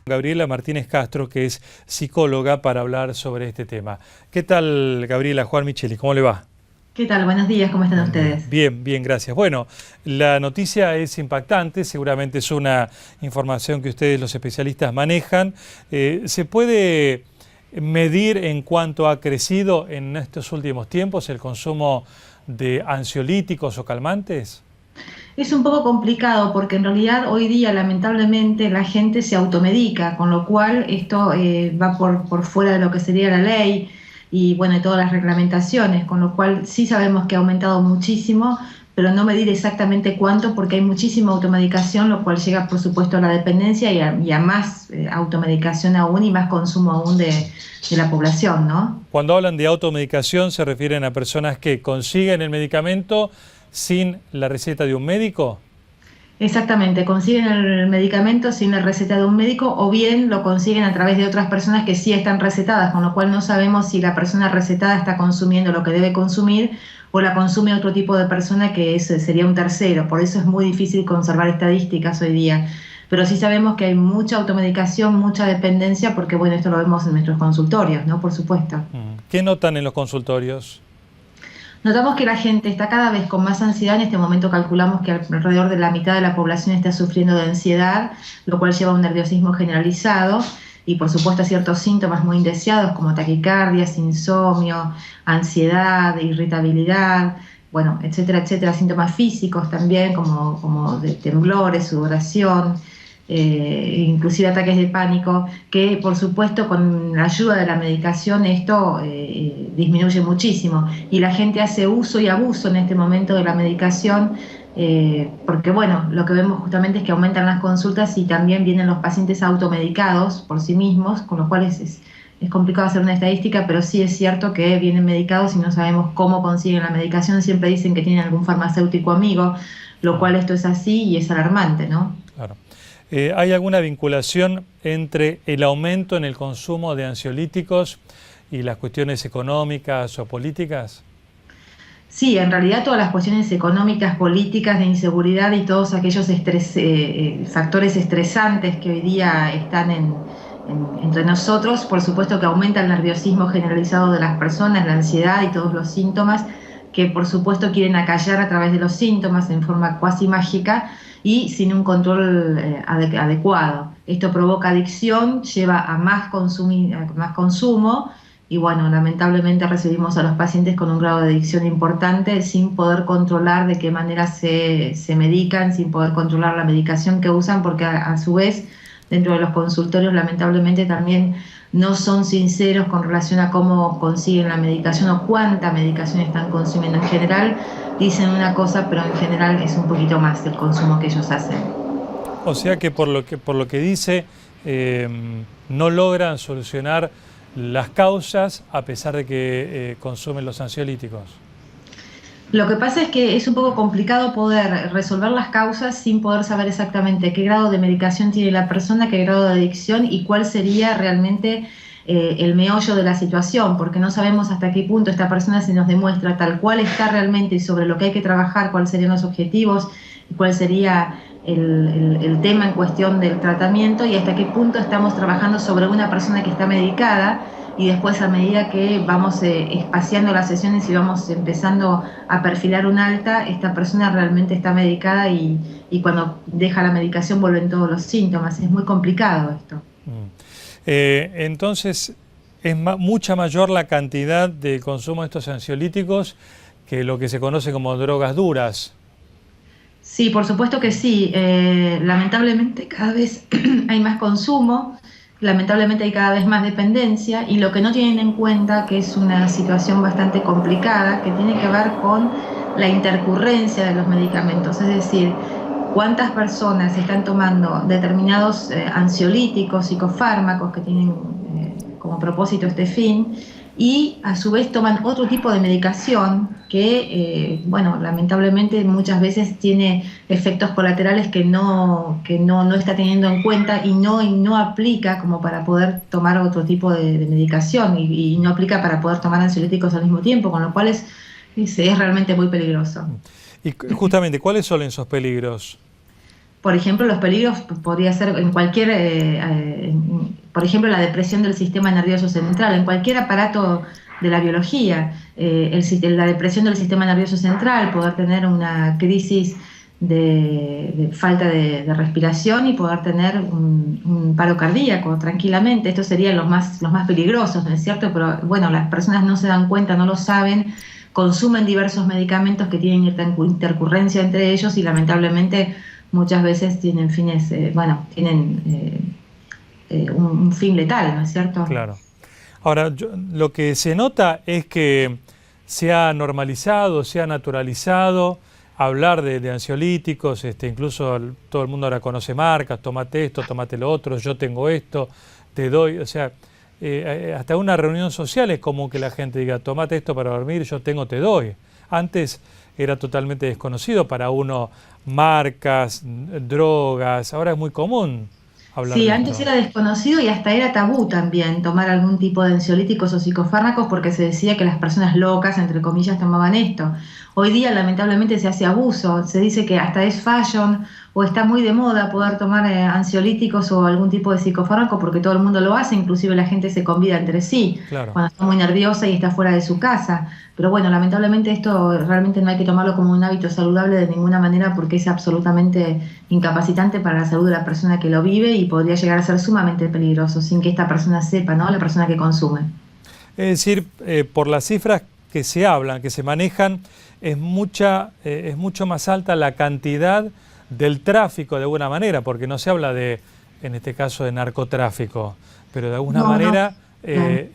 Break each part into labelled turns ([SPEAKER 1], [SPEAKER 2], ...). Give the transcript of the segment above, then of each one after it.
[SPEAKER 1] Gabriela Martínez Castro, que es psicóloga, para hablar sobre este tema. ¿Qué tal, Gabriela? Juan Micheli, ¿cómo le va?
[SPEAKER 2] ¿Qué tal? Buenos días, ¿cómo están ustedes?
[SPEAKER 1] Bien, bien, gracias. Bueno, la noticia es impactante, seguramente es una información que ustedes, los especialistas, manejan. ¿Se puede medir en cuánto ha crecido en estos últimos tiempos el consumo de ansiolíticos o calmantes?
[SPEAKER 2] Es un poco complicado porque en realidad hoy día lamentablemente la gente se automedica, con lo cual esto va por fuera de lo que sería la ley y bueno, y todas las reglamentaciones, con lo cual sí sabemos que ha aumentado muchísimo, pero no medir exactamente cuánto porque hay muchísima automedicación, lo cual llega por supuesto a la dependencia y a más automedicación aún y más consumo aún de la población, ¿no?
[SPEAKER 1] Cuando hablan de automedicación, ¿se refieren a personas que consiguen el medicamento sin la receta de un médico?
[SPEAKER 2] Exactamente, consiguen el medicamento sin la receta de un médico o bien lo consiguen a través de otras personas que sí están recetadas, con lo cual no sabemos si la persona recetada está consumiendo lo que debe consumir o la consume otro tipo de persona que sería un tercero. Por eso es muy difícil conservar estadísticas hoy día. Pero sí sabemos que hay mucha automedicación, mucha dependencia, porque bueno, esto lo vemos en nuestros consultorios, ¿no? Por supuesto.
[SPEAKER 1] ¿Qué notan en los consultorios?
[SPEAKER 2] Notamos que la gente está cada vez con más ansiedad. En este momento calculamos que alrededor de la mitad de la población está sufriendo de ansiedad, lo cual lleva a un nerviosismo generalizado y por supuesto a ciertos síntomas muy indeseados como taquicardias, insomnio, ansiedad, irritabilidad, bueno, etcétera, etcétera, síntomas físicos también como de temblores, sudoración. Inclusive ataques de pánico, que por supuesto con la ayuda de la medicación esto disminuye muchísimo y la gente hace uso y abuso en este momento de la medicación porque bueno, lo que vemos justamente es que aumentan las consultas y también vienen los pacientes automedicados por sí mismos, con lo cual es complicado hacer una estadística, pero sí es cierto que vienen medicados y no sabemos cómo consiguen la medicación. Siempre dicen que tienen algún farmacéutico amigo, lo cual esto es así y es alarmante, ¿no?
[SPEAKER 1] Claro. ¿Hay alguna vinculación entre el aumento en el consumo de ansiolíticos y las cuestiones económicas o políticas?
[SPEAKER 2] Sí, en realidad todas las cuestiones económicas, políticas, de inseguridad y todos aquellos factores estresantes que hoy día están entre nosotros, por supuesto que aumenta el nerviosismo generalizado de las personas, la ansiedad y todos los síntomas que por supuesto quieren acallar a través de los síntomas en forma cuasi mágica y sin un control adecuado. Esto provoca adicción, lleva a más consumo y bueno, lamentablemente recibimos a los pacientes con un grado de adicción importante sin poder controlar de qué manera se medican, sin poder controlar la medicación que usan, porque a su vez dentro de los consultorios lamentablemente también no son sinceros con relación a cómo consiguen la medicación o cuánta medicación están consumiendo. En general dicen una cosa, pero en general es un poquito más el consumo que ellos hacen.
[SPEAKER 1] O sea que por lo que dice, no logran solucionar las causas a pesar de que consumen los ansiolíticos.
[SPEAKER 2] Lo que pasa es que es un poco complicado poder resolver las causas sin poder saber exactamente qué grado de medicación tiene la persona, qué grado de adicción y cuál sería realmente el meollo de la situación, porque no sabemos hasta qué punto esta persona se nos demuestra tal cual está realmente y sobre lo que hay que trabajar, cuáles serían los objetivos y cuál sería el tema en cuestión del tratamiento y hasta qué punto estamos trabajando sobre una persona que está medicada y después a medida que vamos espaciando las sesiones y vamos empezando a perfilar un alta, esta persona realmente está medicada y cuando deja la medicación vuelven todos los síntomas. Es muy complicado esto.
[SPEAKER 1] Entonces, es mucha mayor la cantidad de consumo de estos ansiolíticos que lo que se conoce como drogas duras.
[SPEAKER 2] Sí, por supuesto que sí. Lamentablemente cada vez hay más consumo. Lamentablemente hay cada vez más dependencia y lo que no tienen en cuenta, que es una situación bastante complicada, que tiene que ver con la intercurrencia de los medicamentos, es decir, cuántas personas están tomando determinados ansiolíticos, psicofármacos que tienen como propósito este fin y a su vez toman otro tipo de medicación que, bueno, lamentablemente muchas veces tiene efectos colaterales que no está teniendo en cuenta y no aplica como para poder tomar otro tipo de medicación y no aplica para poder tomar ansiolíticos al mismo tiempo, con lo cual es realmente muy peligroso.
[SPEAKER 1] Y justamente, ¿cuáles son esos peligros?
[SPEAKER 2] Por ejemplo, los peligros podría ser en cualquier, por ejemplo, la depresión del sistema nervioso central, en cualquier aparato de la biología, la depresión del sistema nervioso central, poder tener una crisis de falta de respiración y poder tener un paro cardíaco tranquilamente. Estos serían los más peligrosos, ¿no es cierto? Pero bueno, las personas no se dan cuenta, no lo saben, consumen diversos medicamentos que tienen intercurrencia entre ellos y lamentablemente muchas veces tienen fines, tienen un fin letal, ¿no es cierto?
[SPEAKER 1] Claro. Ahora, lo que se nota es que se ha normalizado, se ha naturalizado hablar de ansiolíticos, incluso todo el mundo ahora conoce marcas, tómate esto, tómate lo otro, yo tengo esto, te doy, o sea, hasta una reunión social es como que la gente diga, tómate esto para dormir, yo tengo, te doy. Antes era totalmente desconocido para uno marcas, drogas, ahora es muy común hablar de
[SPEAKER 2] Sí,
[SPEAKER 1] esto.
[SPEAKER 2] antes era desconocido y hasta era tabú también tomar algún tipo de ansiolíticos o psicofármacos porque se decía que las personas locas, entre comillas, tomaban esto. Hoy día lamentablemente se hace abuso, se dice que hasta es fashion o está muy de moda poder tomar ansiolíticos o algún tipo de psicofármaco porque todo el mundo lo hace, inclusive la gente se convida entre sí
[SPEAKER 1] Claro.
[SPEAKER 2] cuando está muy nerviosa y está fuera de su casa. Pero bueno, lamentablemente esto realmente no hay que tomarlo como un hábito saludable de ninguna manera porque es absolutamente incapacitante para la salud de la persona que lo vive y podría llegar a ser sumamente peligroso sin que esta persona sepa, ¿no? La persona que consume.
[SPEAKER 1] Es decir, por las cifras que se hablan, que se manejan, es mucho más alta la cantidad del tráfico de alguna manera, porque no se habla en este caso, de narcotráfico, pero de alguna manera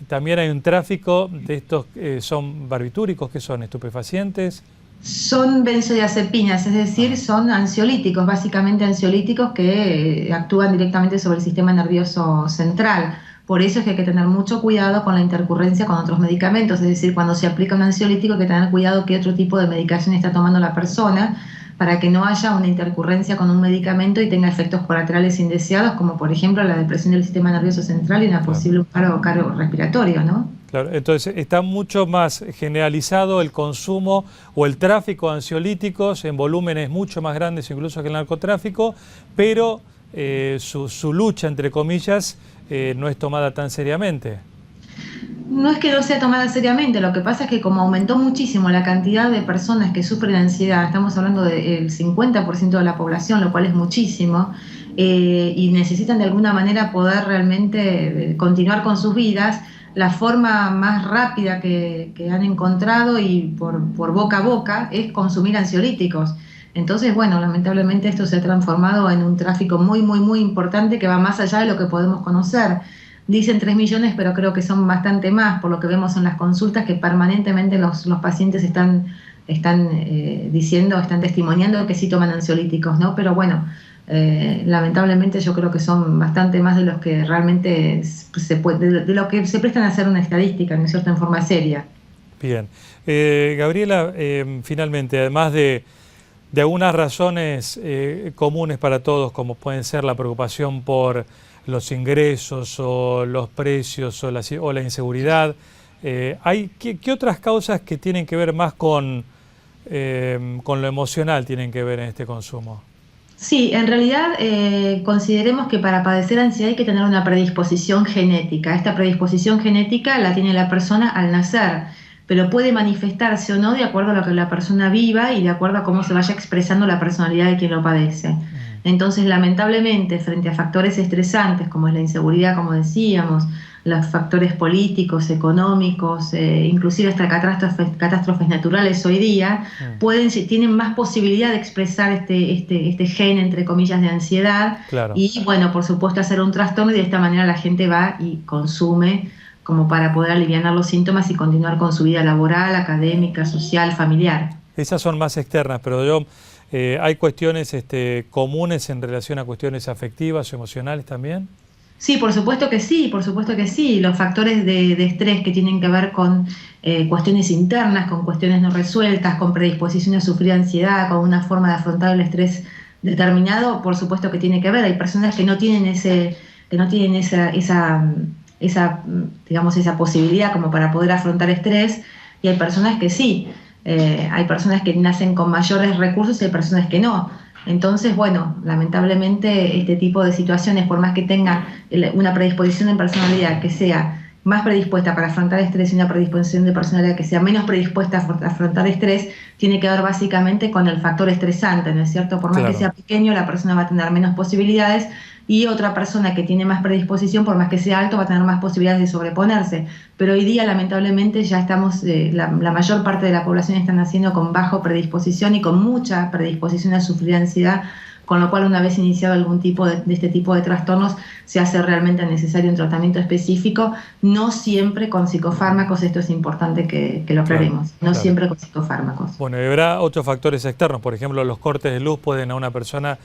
[SPEAKER 1] también hay un tráfico de estos, son barbitúricos, que son estupefacientes.
[SPEAKER 2] Son benzodiazepinas, es decir, son ansiolíticos, básicamente ansiolíticos que actúan directamente sobre el sistema nervioso central. Por eso es que hay que tener mucho cuidado con la intercurrencia con otros medicamentos, es decir, cuando se aplica un ansiolítico hay que tener cuidado qué otro tipo de medicación está tomando la persona para que no haya una intercurrencia con un medicamento y tenga efectos colaterales indeseados, como por ejemplo la depresión del sistema nervioso central y una posible paro cardiorrespiratorio, ¿no?
[SPEAKER 1] Claro, entonces está mucho más generalizado el consumo o el tráfico de ansiolíticos en volúmenes mucho más grandes incluso que el narcotráfico, pero su lucha, entre comillas, no es tomada tan seriamente.
[SPEAKER 2] No es que no sea tomada seriamente, lo que pasa es que como aumentó muchísimo la cantidad de personas que sufren ansiedad, estamos hablando del 50% de la población, lo cual es muchísimo, y necesitan de alguna manera poder realmente continuar con sus vidas, la forma más rápida que han encontrado y por boca a boca es consumir ansiolíticos. Entonces, bueno, lamentablemente esto se ha transformado en un tráfico muy, muy, muy importante que va más allá de lo que podemos conocer. Dicen 3 millones, pero creo que son bastante más, por lo que vemos en las consultas, que permanentemente los pacientes están diciendo, están testimoniando que sí toman ansiolíticos, ¿no? Pero bueno, lamentablemente yo creo que son bastante más de los que realmente de lo que se prestan a hacer una estadística, ¿no es cierto?, en forma seria.
[SPEAKER 1] Bien. Gabriela, finalmente, además de algunas razones comunes para todos, como pueden ser la preocupación por los ingresos o los precios o la inseguridad, ¿qué otras causas que tienen que ver más con lo emocional tienen que ver en este consumo?
[SPEAKER 2] Sí, en realidad consideremos que para padecer ansiedad hay que tener una predisposición genética. Esta predisposición genética la tiene la persona al nacer, pero puede manifestarse o no de acuerdo a lo que la persona viva y de acuerdo a cómo se vaya expresando la personalidad de quien lo padece. Entonces, lamentablemente, frente a factores estresantes como es la inseguridad, como decíamos, los factores políticos, económicos, inclusive hasta catástrofes naturales hoy día, tienen más posibilidad de expresar este gen, entre comillas, de ansiedad. Claro. Y, bueno, por supuesto, hacer un trastorno y de esta manera la gente va y consume como para poder aliviar los síntomas y continuar con su vida laboral, académica, social, familiar.
[SPEAKER 1] Esas son más externas, pero ¿hay cuestiones comunes en relación a cuestiones afectivas o emocionales también?
[SPEAKER 2] Sí, por supuesto que sí, por supuesto que sí. Los factores de estrés que tienen que ver con cuestiones internas, con cuestiones no resueltas, con predisposición a sufrir ansiedad, con una forma de afrontar el estrés determinado, por supuesto que tiene que ver. Hay personas que no tienen esa posibilidad como para poder afrontar estrés, y hay personas que sí. Hay personas que nacen con mayores recursos y hay personas que no. Entonces, bueno, lamentablemente este tipo de situaciones, por más que tenga una predisposición en personalidad que sea más predispuesta para afrontar estrés y una predisposición de personalidad que sea menos predispuesta a afrontar estrés, tiene que ver básicamente con el factor estresante, ¿no es cierto? Por más que sea pequeño, la persona va a tener menos posibilidades, y otra persona que tiene más predisposición, por más que sea alto, va a tener más posibilidades de sobreponerse. Pero hoy día, lamentablemente, ya estamos, la mayor parte de la población está naciendo con bajo predisposición y con mucha predisposición a sufrir ansiedad, con lo cual, una vez iniciado algún tipo de este tipo de trastornos, se hace realmente necesario un tratamiento específico, no siempre con psicofármacos. Esto es importante que lo aclaremos, no siempre con psicofármacos.
[SPEAKER 1] Bueno, y habrá otros factores externos, por ejemplo, los cortes de luz pueden a una persona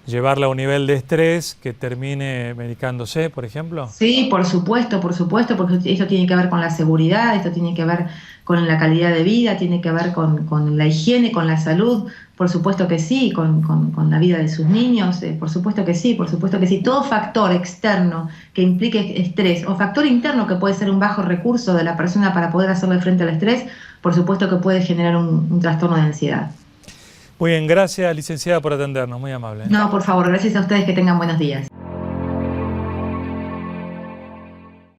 [SPEAKER 1] llevarla a un nivel de estrés que termine medicándose, por ejemplo.
[SPEAKER 2] Sí, por supuesto, porque esto tiene que ver con la seguridad, esto tiene que ver con la calidad de vida, tiene que ver con la higiene, con la salud, por supuesto que sí, con la vida de sus niños, por supuesto que sí, por supuesto que sí. Todo factor externo que implique estrés o factor interno que puede ser un bajo recurso de la persona para poder hacerle frente al estrés, por supuesto que puede generar un trastorno de ansiedad.
[SPEAKER 1] Muy bien, gracias licenciada por atendernos, muy amable.
[SPEAKER 2] No, por favor, gracias a ustedes, que tengan buenos días.